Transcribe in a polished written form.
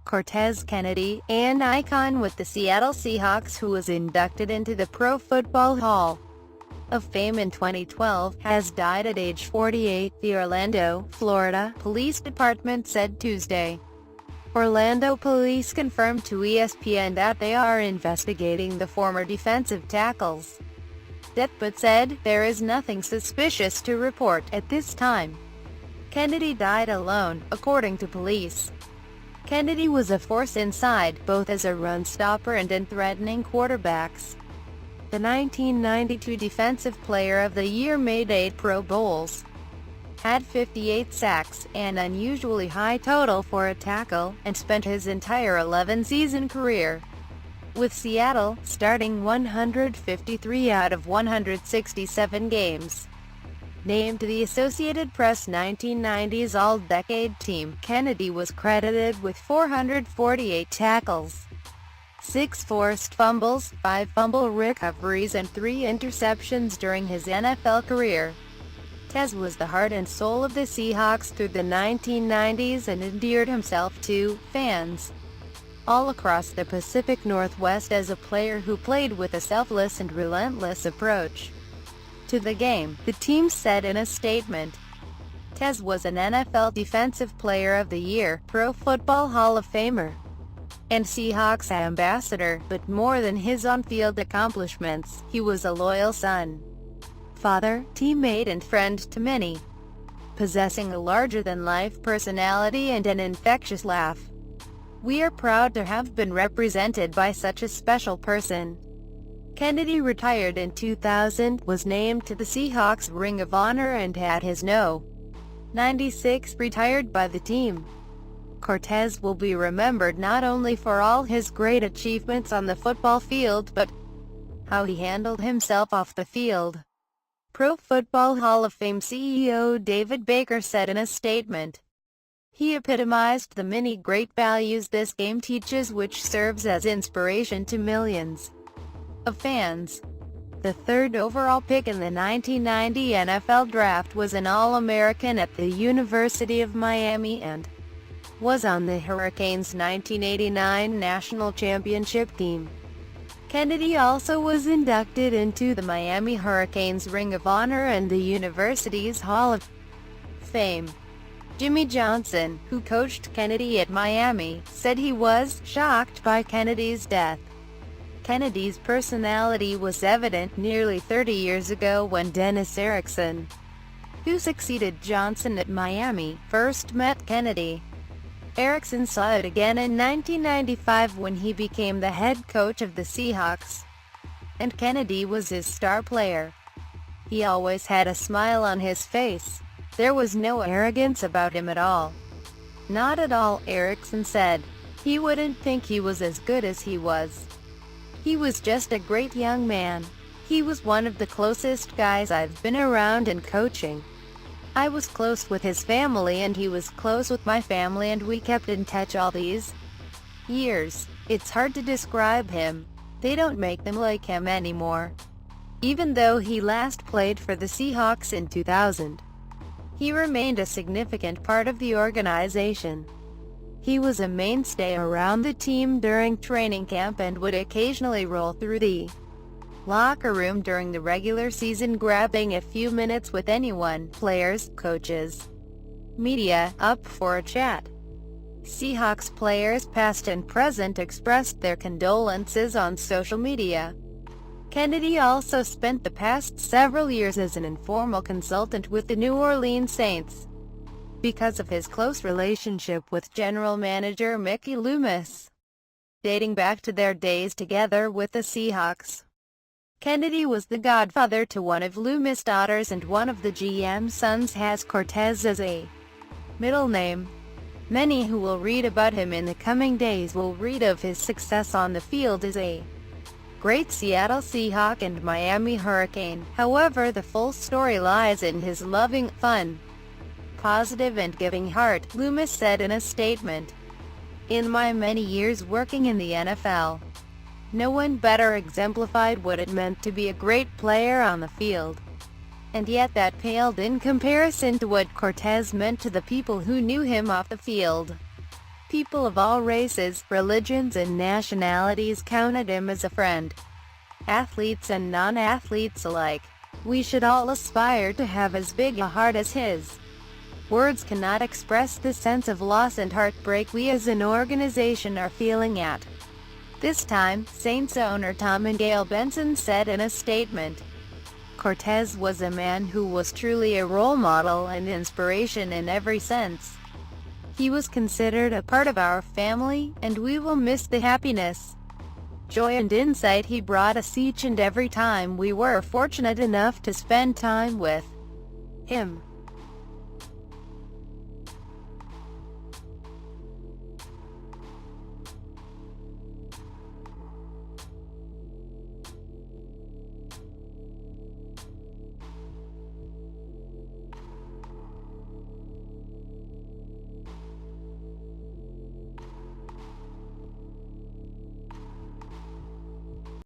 Cortez Kennedy, an icon with the Seattle Seahawks who was inducted into the Pro Football Hall of Fame in 2012, has died at age 48, the Orlando, Florida, Police Department said Tuesday. Orlando police confirmed to ESPN that they are investigating the former defensive tackle's death but said, "There is nothing suspicious to report at this time." Kennedy died alone, according to police. Kennedy was a force inside, both as a run-stopper and in threatening quarterbacks. The 1992 Defensive Player of the Year made 8 Pro Bowls, had 58 sacks, an unusually high total for a tackle, and spent his entire 11-season career with Seattle, starting 153 out of 167 games. Named the Associated Press 1990s All-Decade Team, Kennedy was credited with 448 tackles, 6 forced fumbles, 5 fumble recoveries and 3 interceptions during his NFL career. Cortez was the heart and soul of the Seahawks through the 1990s and endeared himself to fans all across the Pacific Northwest as a player who played with a selfless and relentless approach to the game, the team said in a statement. Cortez was an NFL Defensive Player of the Year, Pro Football Hall of Famer, and Seahawks ambassador, but more than his on-field accomplishments, he was a loyal son, father, teammate and friend to many, possessing a larger-than-life personality and an infectious laugh. "We are proud to have been represented by such a special person." Kennedy retired in 2000, was named to the Seahawks Ring of Honor and had his No. 96 retired by the team. Cortez will be remembered not only for all his great achievements on the football field but how he handled himself off the field. Pro Football Hall of Fame CEO David Baker said in a statement, "He epitomized the many great values this game teaches, which serves as inspiration to millions of fans." The 3rd overall pick in the 1990 NFL Draft was an All-American at the University of Miami and was on the Hurricanes' 1989 National Championship team. Kennedy also was inducted into the Miami Hurricanes Ring of Honor and the university's Hall of Fame. Jimmy Johnson, who coached Kennedy at Miami, said he was shocked by Kennedy's death. Kennedy's personality was evident nearly 30 years ago when Dennis Erickson, who succeeded Johnson at Miami, first met Kennedy. Erickson saw it again in 1995 when he became the head coach of the Seahawks, and Kennedy was his star player. He always had a smile on his face. There was no arrogance about him at all. "Not at all," Erickson said. "He wouldn't think he was as good as he was. He was just a great young man. He was one of the closest guys I've been around in coaching. I was close with his family and he was close with my family and we kept in touch all these years. It's hard to describe him. They don't make them like him anymore." Even though he last played for the Seahawks in 2000, he remained a significant part of the organization. He was a mainstay around the team during training camp and would occasionally roll through the locker room during the regular season, grabbing a few minutes with anyone, players, coaches, media, up for a chat. Seahawks players past and present expressed their condolences on social media. Kennedy also spent the past several years as an informal consultant with the New Orleans Saints because of his close relationship with general manager Mickey Loomis, dating back to their days together with the Seahawks. Kennedy was the godfather to one of Loomis' daughters and one of the GM's sons has Cortez as a middle name. Many who will read about him in the coming days will read of his success on the field as a great Seattle Seahawk and Miami Hurricane. However, the full story lies in his loving, fun, positive and giving heart, Loomis said in a statement. "In my many years working in the NFL, no one better exemplified what it meant to be a great player on the field. And yet that paled in comparison to what Cortez meant to the people who knew him off the field." People of all races, religions and nationalities counted him as a friend. Athletes and non-athletes alike. We should all aspire to have as big a heart as his. Words cannot express the sense of loss and heartbreak we as an organization are feeling at this time, Saints owner Tom and Gail Benson said in a statement. Cortez was a man who was truly a role model and inspiration in every sense. He was considered a part of our family, and we will miss the happiness, joy and insight he brought us each and every time we were fortunate enough to spend time with him.